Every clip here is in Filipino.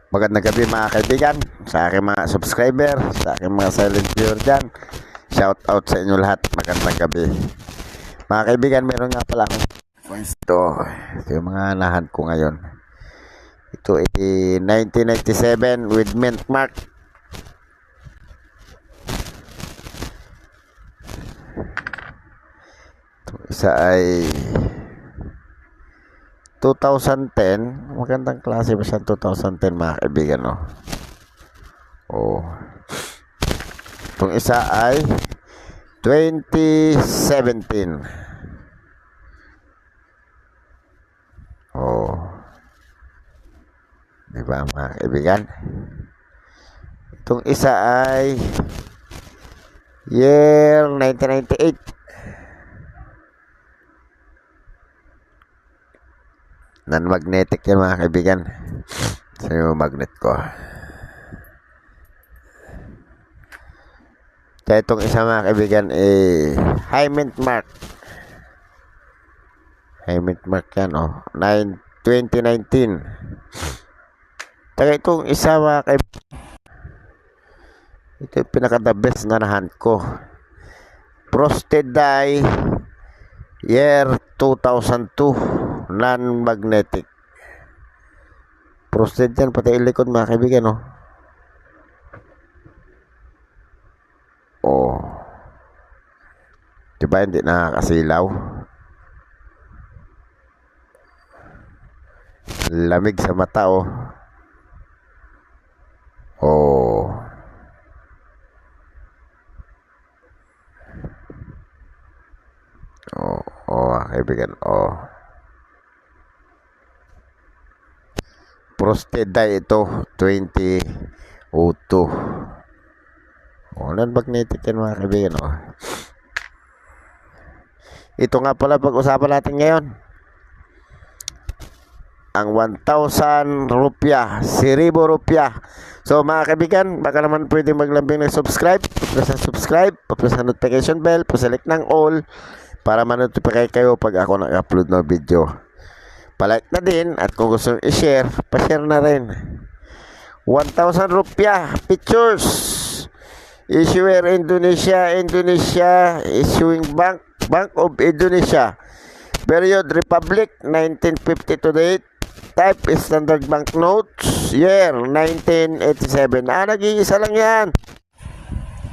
Magandang gabi mga kaibigan, sa aking mga subscriber, sa aking mga silent viewer dyan. Shout out sa inyo lahat, magandang gabi. Mga kaibigan, meron nga pala akong points ito. Ito yung mga nahan ko ngayon. Ito ay 1997 with mint mark. Ito isa ay 2010. Magandang klase ba siya 2010 mga kaibigan, no? Oh. Itong isa ay 2017. Oh. Diba mga kaibigan? Itong isa ay year 1998. Non-magnetic yan mga kaibigan. So yung magnet ko. Kaya itong isa mga kaibigan high mint mark. High mint mark yan 2019. Kaya itong isa mga kaibigan, ito yung pinaka the best na nahan ko. Frosted die year 2002. Non-magnetic. Frosted yan pati ilikod mga kaibigan Oh. Diba hindi nakakasilaw? Lamig sa mata Oh. Kaibigan Frosted die ito 2002. Non-magnetic yan mga kaibigan Ito nga pala pag-usapan natin ngayon. Ang 1,000 rupiah, 1,000 rupiah. So mga kaibigan, baka naman pwede maglambing ng subscribe. Press ang subscribe, press ang notification bell, select ng all para ma-notify kayo pag ako nag-upload ng video. Palike na din at kung gusto nyo i-share, pa-share na rin. 1,000 rupiah pictures. Issuer Indonesia issuing Bank of Indonesia. Period Republic 1950 to date. Type is standard banknotes. Year 1987. Nag-iisa lang yan.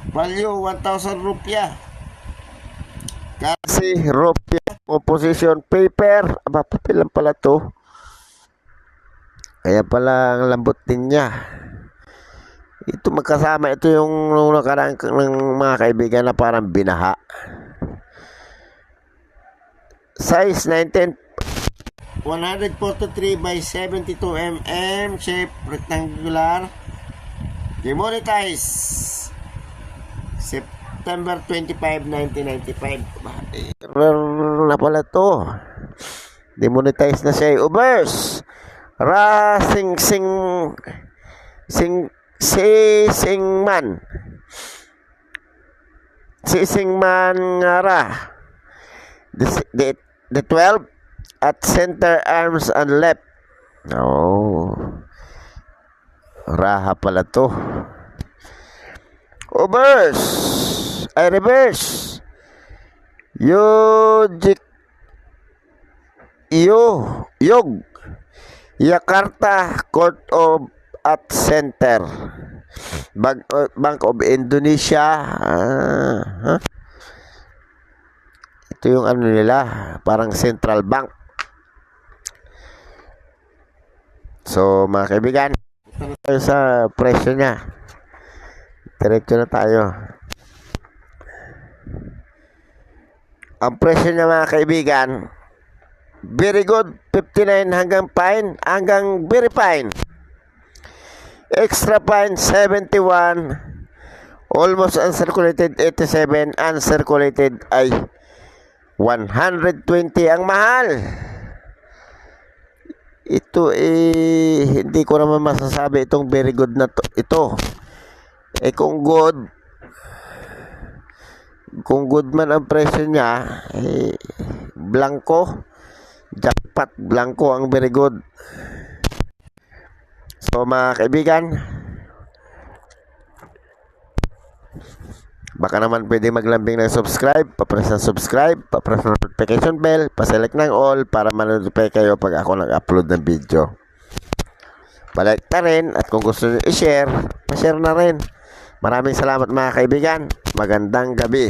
Value 1,000 rupiah. Kasi rupiah. Composition paper. Papel lang pala to. Kaya pala ang lambot din niya. Ito magkasama. Ito yung nakaraan ng mga kaibigan na parang binaha. Size 143 by 72 mm. Shape rectangular. Demonetize September 25, 1995. Na pala to. Demonetize na siya. Ubers Ra Singman Ra the 12 at center arms and left. Raha pala to. Reverse Yog Jakarta Court of at center Bank of Indonesia. Ito yung ano nila, parang central bank. So mga kaibigan, ito na tayo sa presyo niya. Diretso na tayo. Ang presyo niya mga kaibigan, very good 59 hanggang fine, hanggang very fine. Extra fine 71, almost uncirculated 87, uncirculated ay 120. Ang mahal. Ito hindi ko naman masasabi itong very good na ito. Kung good man ang presyo niya, blanco, jackpot, blanco ang very good. So mga kaibigan, baka naman pwede maglambing ng subscribe, papress ng subscribe, papress ng notification bell, paselect ng all para ma-notify kayo pag ako nag-upload ng video. Palike na rin at kung gusto nyo i-share, pa-share na rin. Maraming salamat mga kaibigan. Magandang gabi.